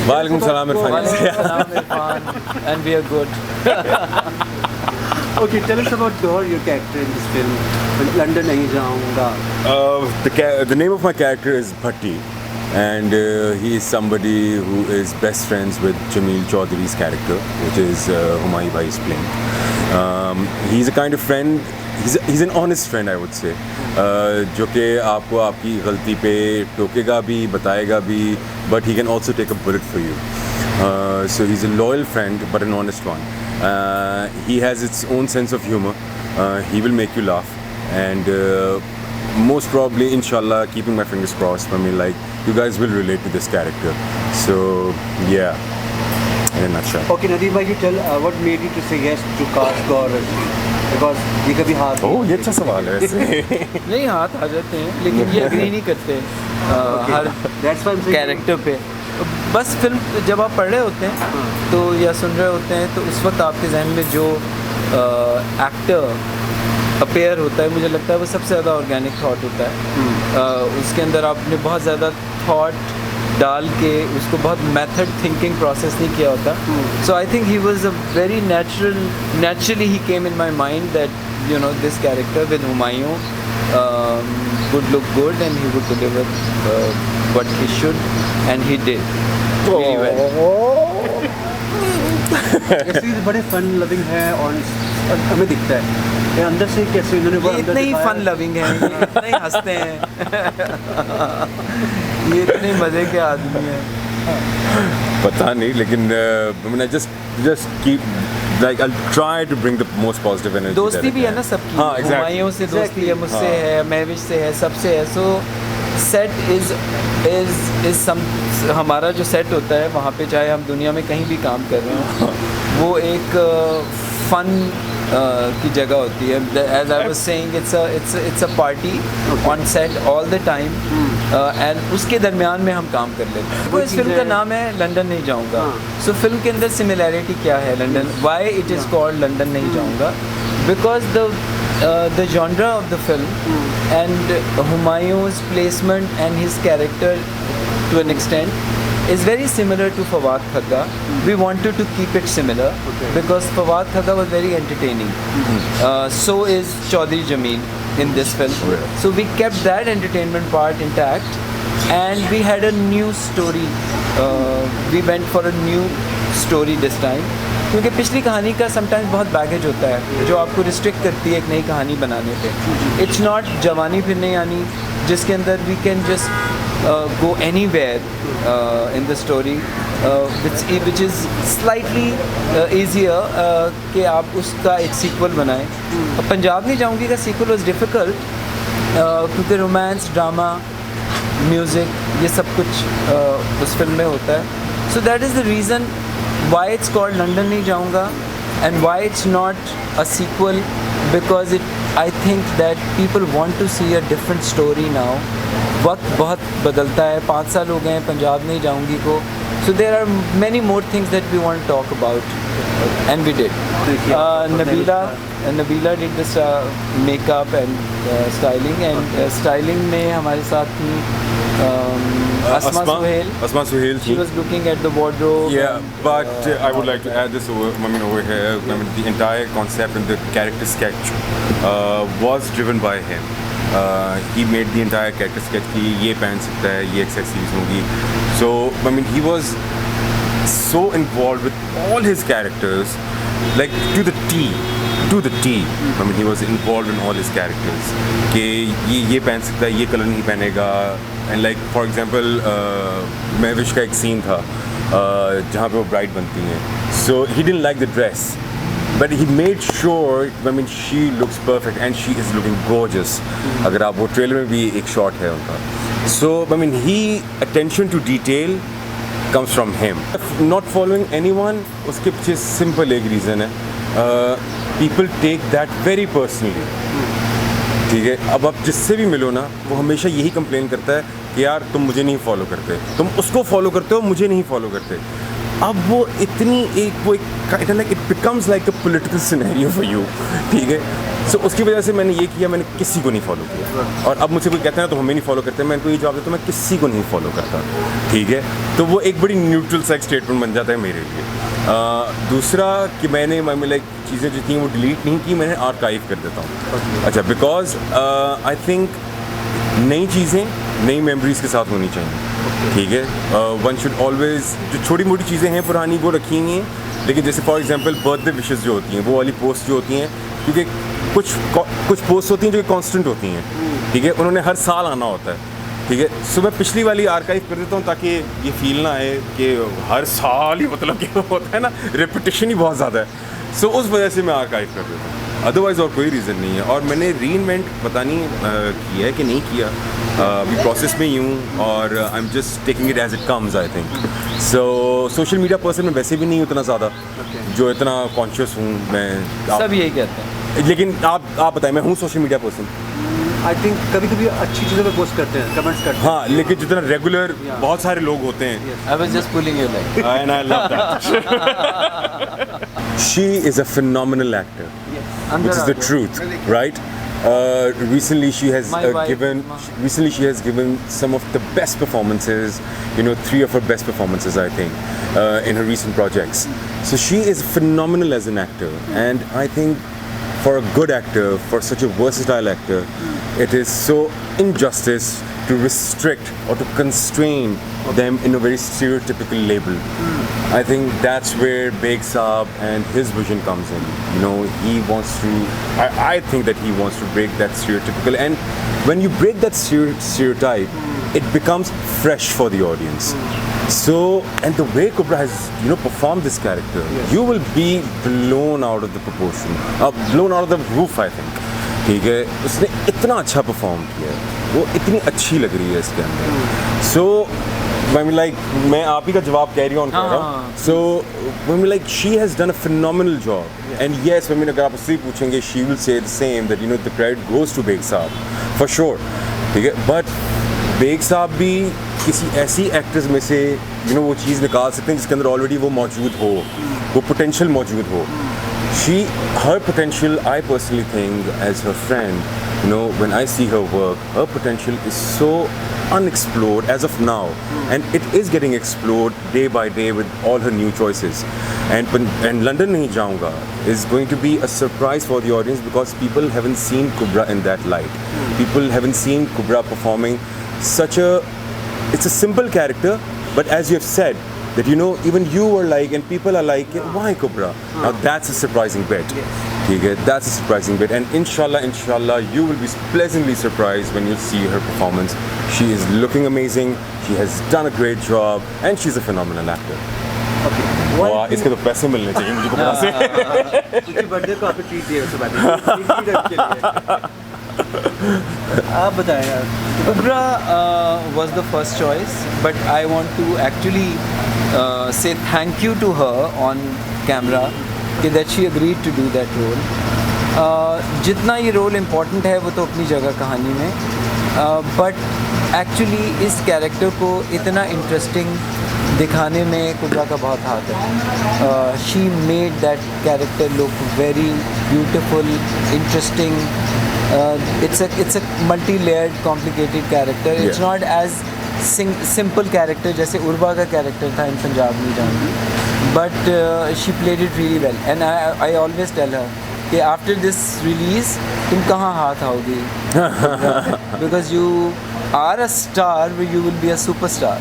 वालेकुम सलाम Irfan, and we are good. Okay, tell us about Gohar, your character in this film. London nahi jaounga. The name of my character is Bhatti, and he is somebody who is best friends with Jamil Chaudhary's character, which is Humayun Bhai is playing. He's a kind of friend. He's an honest friend, I would say, जो कि आपको आपकी गलती पे टोकेगा भी, बताएगा भी, but he can also take a bullet for you. So he's a loyal friend, but an honest one. He has its own sense of humor. He will make you laugh, and most probably, inshallah, keeping my fingers crossed for me, like you guys will relate to this character. So yeah, in a nutshell. Okay, Nadeem bhai, you tell what made you to say yes to cast Gohar, because ये कभी हाथ ये अच्छा सवाल है नहीं हाथ आ जाते हैं लेकिन ये अग्री नहीं करते हर कैरेक्टर पे। बस फिल्म जब आप पढ़ रहे होते हैं तो या सुन रहे होते हैं तो उस वक्त आपके जहन में जो एक्टर अपेयर होता है, मुझे लगता है वो सबसे ज़्यादा ऑर्गेनिक थॉट होता है। उसके अंदर आपने बहुत ज़्यादा थॉट डाल के उसको बहुत मेथड थिंकिंग प्रोसेस नहीं किया होता। So I think he was a very naturally he came in my mind that you know this character with Humayun would look good and he would deliver what he should, and he did really well. ऐसे बड़े fun loving है और हमें दिखता है ये अंदर से कैसे इन्होंने इतने ही फन लविंग हैं, ये इतने ही हंसते हैं ये इतने मज़े के आदमी हैं। पता नहीं, लेकिन I just keep like I'll try to bring the most positive energy. दोस्ती भी है ना सबकी, हुमायूं से दोस्ती है, मुझसे है, महविश से है, सबसे है। सो सेट इज सम हमारा जो सेट होता है वहाँ पे चाहे हम दुनिया में कहीं भी काम कर रहे हो वो एक फन की जगह होती है। As I was saying it's a party on set all the time, and उसके दरमियान में हम काम कर लेते हैं। तो इस फिल्म का नाम है लंदन नहीं जाऊंगा। सो फिल्म के अंदर सिमिलैरिटी क्या है London, why it is called London नहीं जाऊंगा, because the genre of the film and Humayun's placement and his character to an extent is very similar to Fawad Khagga. We wanted to keep it similar because Fawad Khagga was very entertaining. So is Chaudhary Jameel in this film. So we kept that entertainment part intact, and we had a new story. We went for a new story this time. क्योंकि पिछली कहानी का sometimes बहुत baggage होता है जो आपको restrict करती है एक नई कहानी बनाने पे। इट्स नॉट जवानी फिर नहीं आनी जिसके अंदर we can just go anywhere in the story which is slightly easier कि आप उसका एक सीक्वल बनाएं। पंजाब नहीं जाऊंगी का सीक्वल वाज डिफ़िकल्ट क्योंकि रोमांस, ड्रामा, म्यूज़िक ये सब कुछ उस फिल्म में होता है। So that is the reason why it's called London नहीं जाऊंगा and why it's not a sequel, because I think that people want to see a different story now. वक्त बहुत बदलता है, 5 साल हो गए हैं पंजाब नहीं जाऊंगी को, so there are many more things that we want to talk about and we did. Nabila did this makeup and styling, and styling में hamaरे साथ थी Asma Suhail. She was looking at the wardrobe. Yeah, but I would like to add this over here. The entire concept and the character sketch was driven by him. He made the entire character sketch कि ये पहन सकता है, ये accessories होगी. So he was so involved with all his characters, like to the T. He was involved in all his characters. कि ये पहन सकता है, ये कलर नहीं पहनेगा. And like for example, Mahwish का एक सीन था जहाँ पे वो ब्राइड बनती हैं. So he didn't like the dress, but he made sure she looks perfect and she is looking gorgeous. अगर आप वो ट्रेलर में भी एक शॉट है उनका. So he attention to detail comes from him. Not following anyone, उसके पीछे simple एक reason है. People take that very personally. ठीक है, अब आप जिससे भी मिलो ना वो हमेशा यही कंप्लेन करता है कि यार तुम मुझे नहीं फॉलो करते, तुम उसको फॉलो करते हो, मुझे नहीं फॉलो करते। अब वो इतनी एक it becomes like a political scenario for you, ठीक है। सो उसकी वजह से मैंने ये किया, मैंने किसी को नहीं फॉलो किया। और अब मुझसे कोई कहता है ना तो हमें नहीं फॉलो करते, मैं इनको ये जवाब देता हूँ मैं किसी को नहीं फॉलो करता, ठीक है। तो वो एक बड़ी न्यूट्रल सा स्टेटमेंट बन जाता है मेरे लिए। दूसरा कि मैंने लाइक चीज़ें जो थी वो डिलीट नहीं की, मैंने आर्काइव कर देता हूँ। अच्छा, बिकॉज आई थिंक नई चीज़ें नई मेमोरीज के साथ होनी चाहिए, ठीक है। वन शुड ऑलवेज, जो छोटी मोटी चीज़ें हैं पुरानी वो रखी हुई हैं, लेकिन जैसे फॉर एग्जांपल बर्थडे विशेस जो होती हैं, वो वाली पोस्ट जो होती हैं, क्योंकि कुछ पोस्ट होती हैं जो कांस्टेंट होती हैं, ठीक है, उन्होंने हर साल आना होता है, ठीक है। सो मैं पिछली वाली आर्काइव कर देता हूँ ताकि ये फील ना आए कि हर साल ही मतलब कि होता है ना, रेपिटेशन ही बहुत ज़्यादा है। सो उस वजह से मैं आर्काइव कर देता हूँ, अदरवाइज़ और कोई रीज़न नहीं है। और मैंने री इन्वेंट पता नहीं किया है कि नहीं किया, अभी प्रोसेस में ही हूँ और I am just taking it as it comes I think. So social media person मैं वैसे भी नहीं उतना ज़्यादा जो इतना कॉन्शियस हूँ मैं। सब यही कहते हैं, लेकिन आप बताएं, मैं हूँ social media person. I think कभी कभी अच्छी चीज़ों पे पोस्ट करते हैं, कमेंट्स करते हैं। हाँ, लेकिन जितना रेगुलर बहुत सारे लोग होते हैं। I was just pulling your leg And I love that. She is a phenomenal actor, which is the truth, right? Recently she has given some of the best performances, 3 of her best performances I think, in her recent projects. So she is phenomenal as an actor, and I think for a good actor, for such a versatile actor, it is so injustice to restrict or to constrain them in a very stereotypical label. I think that's where Baig Saab and his vision comes in. He wants to, I think that he wants to break that stereotypical, and when you break that stereotype, it becomes fresh for the audience. So, and the way Cobra has, performed this character, you will be blown out of the proportion, blown out of the roof, I think. ठीक है, उसने इतना अच्छा perform किया है, वो इतनी अच्छी लग रही है इसके अंदर। सो मैं आप ही का जवाब कैरी ऑन कर रहा हूँ। So she has done a phenomenal job, and yes अगर आप उससे पूछेंगे she will say the same that the credit goes to Baig sahab for sure, ठीक है। बट बेग साहब भी किसी ऐसी एक्ट्रेस में से वो चीज़ निकाल सकते हैं जिसके अंदर ऑलरेडी वो मौजूद हो, वो पोटेंशियल मौजूद हो। Her potential, I personally think, as her friend, when I see her work, her potential is so unexplored as of now, and it is getting explored day by day with all her new choices. And London Nahi Jaounga is going to be a surprise for the audience because people haven't seen Kubra in that light. People haven't seen Kubra performing it's a simple character, but as you have said, that even you were like, and people are like, why Cobra? Now that's a surprising bit. Okay, that's a surprising bit, and inshallah, you will be pleasantly surprised when you see her performance. She is looking amazing. She has done a great job, and she's a phenomenal actor. Okay. वाह, इसके तो पैसे मिलने चाहिए मुझे Cobra से। उसकी birthday को आपको ट्रीट दिया उसके बाद। आप बताएं यार। Cobra was the first choice, but I want to actually say thank you to her on camera that she agreed to do that role. जितना ये रोल इम्पोर्टेंट है वो तो अपनी जगह कहानी में, बट एक्चुअली इस कैरेक्टर को इतना इंटरेस्टिंग दिखाने में कुबरा का बहुत हाथ है। She made that character look very beautiful, interesting. it's a multi-layered, complicated character. It's not as simple character जैसे उर्वा का character था in पंजाब में जाऊँगी, but she played it really well, and I always tell her कि after this release तुम कहाँ हाथ आओगी because you are a star, you will be a superstar.